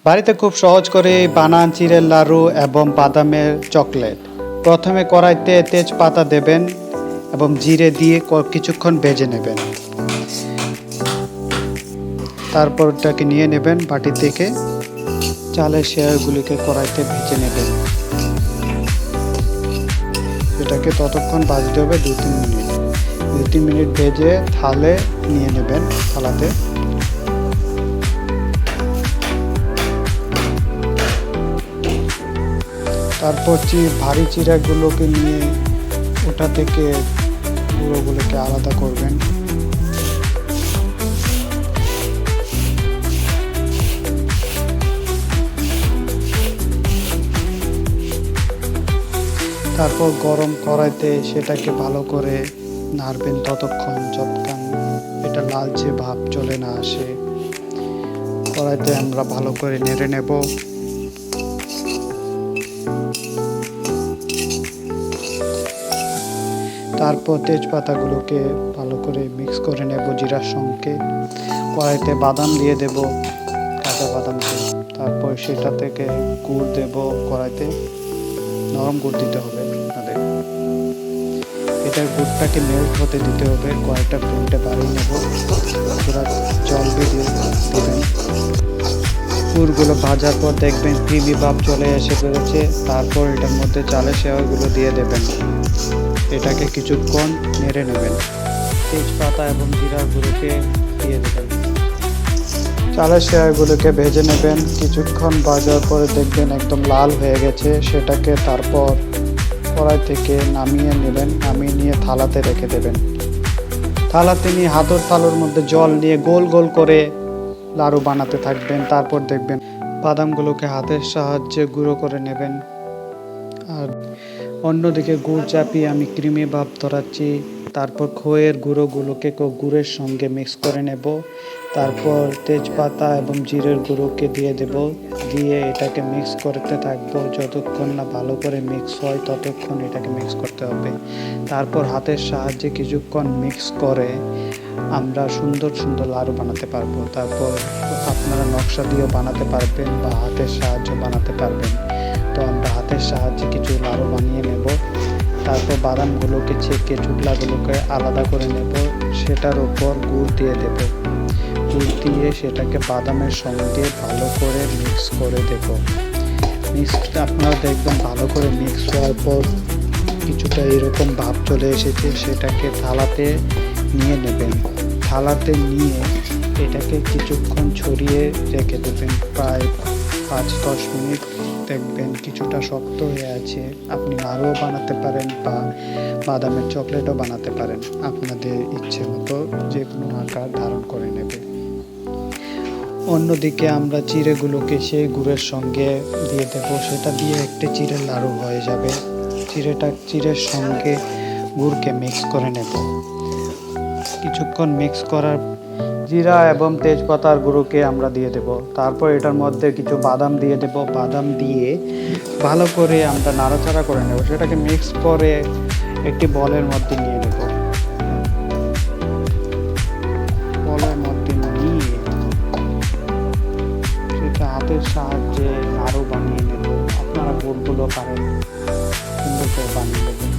বাড়িতে খুব সহজ করে বানান চিড়ের লাড়ু এবং বাদামের চকলেট। প্রথমে কড়াইতে তেজপাতা দেবেন এবং জিরে দিয়ে কিছুক্ষণ ভেজে নেবেন। তারপর ওটাকে নিয়ে নেবেন বাটি থেকে, চালের শেয়ারগুলিকে কড়াইতে ভেজে নেবেন। এটাকে ততক্ষণ ভাজতে হবে 2-3 মিনিট। 2-3 মিনিট ভেজে থালে নিয়ে নেবেন, থালাতে। তারপর ভারী চিড়াগুলোকে নিয়ে ওটা থেকে গুঁড়োগুলোকে আলাদা করবেন। তারপর গরম কড়াইতে সেটাকে ভালো করে নাড়বেন ততক্ষণ যতক্ষণ এটা লালচে ভাব চলে না আসে। কড়াইতে আমরা ভালো করে নেড়ে নেব। তারপর তেজপাতাগুলোকে ভালো করে মিক্স করে নেব জিরার সঙ্গে। কড়াইতে বাদাম দিয়ে দেব, কাঁচা বাদাম। তারপর সেটা থেকে গুড় দেব কড়াইতে, নরম গুড় দিতে হবে আপনাদের। এটার গুড়টাকে মেল্ট হতে দিতে হবে। কড়াইটা ফ্লেমটা বাড়িয়ে নেব, পুরো জল দিয়ে দেবেন। গুড়গুলো ভাজার পর দেখবেন ক্রিমি ভাব চলে এসে পেরেছে। তারপর এটার মধ্যে চালের শেয়ারগুলো দিয়ে দেবেন। এটাকে কিছুক্ষণ নেড়ে নেবেন। তেজপাতা এবং জিরার গুঁড়োকে দিয়ে দেবেন। চালের শেয়ারগুলোকে ভেজে নেবেন। কিছুক্ষণ ভাজার পরে দেখবেন একদম লাল হয়ে গেছে। সেটাকে তারপর কড়াই থেকে নামিয়ে নেবেন। নামিয়ে নিয়ে থালাতে রেখে দেবেন। থালাতে নিয়ে হাতের থালার মধ্যে জল নিয়ে গোল গোল করে লাড়ু বানাতে থাকবেন। তারপর দেখবেন বাদামগুলোকে হাতের সাহায্যে গুঁড়ো করে নেবেন। আর অন্যদিকে গুড় চাপিয়ে আমি ক্রিমি ভাব ধরাচ্ছি। তারপর খইয়ের গুঁড়োগুলোকে গুড়ের সঙ্গে মিক্স করে নেব। তারপর তেজপাতা এবং জিরের গুঁড়োকে দিয়ে দেব। দিয়ে এটাকে মিক্স করতে থাকবো। যতক্ষণ না ভালো করে মিক্স হয় ততক্ষণ এটাকে মিক্স করতে হবে। তারপর হাতের সাহায্যে কিছুক্ষণ মিক্স করে আমরা সুন্দর সুন্দর লাড়ু বানাতে পারবো। তারপর আপনারা নকশা দিয়েও বানাতে পারবেন বা হাতের সাহায্যে বানাতে পারবেন। তো আমরা হাতের সাহায্যে কিছু লাড়ু বানিয়ে নেব। তারপর বাদামগুলোকে ছেঁকে চুকলাগুলোকে আলাদা করে নেব। সেটার উপর গুড় দিয়ে দেব। গুড় দিয়ে সেটাকে বাদামের সঙ্গে ভালো করে মিক্স করে দেব। মিক্সটা আপনারা দেখবেন ভালো করে মিক্স হওয়ার পর কিছুটা এরকম ভাব চলে এসেছে। সেটাকে থালাতে নিয়ে নেবেন। থালাতে নিয়ে এটাকে কিছুক্ষণ ছড়িয়ে রেখে দেবেন, প্রায় 5-10 মিনিট। দেখবেন কিছুটা শক্ত হয়ে আছে। আপনি নাড়ুও বানাতে পারেন বা বাদামের চকলেটও বানাতে পারেন। আপনাদের ইচ্ছে মতো যে কোনো আকার ধারণ করে নেবে। অন্যদিকে আমরা চিড়েগুলোকে সেই গুড়ের সঙ্গে দিয়ে দেব। সেটা দিয়ে একটি চিড়ের লাড়ু হয়ে যাবে। চিড়ের সঙ্গে গুড়কে মিক্স করে নেব। কিছুক্ষণ মিক্স করার জিরা এবং তেজপাতার গুঁড়োকে আমরা দিয়ে দেব। তারপর এটার মধ্যে কিছু বাদাম দিয়ে দেব। বাদাম দিয়ে ভালো করে আমরা নাড়াচাড়া করে নেব। সেটাকে মিক্স করে একটি বলের মধ্যে নিয়ে নেব। বলের মধ্যে নিয়ে সেটা হাতের সাহায্যে নাড়ু বানিয়ে নেব। আপনারা গুড়গুলো পারেন সুন্দর করে বানিয়ে নেবেন।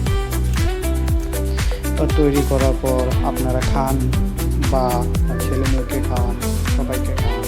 তৈরি করার পর আপনারা খান বা ছেলে মেয়েকে খাওয়ান, সবাইকে খাওয়ান।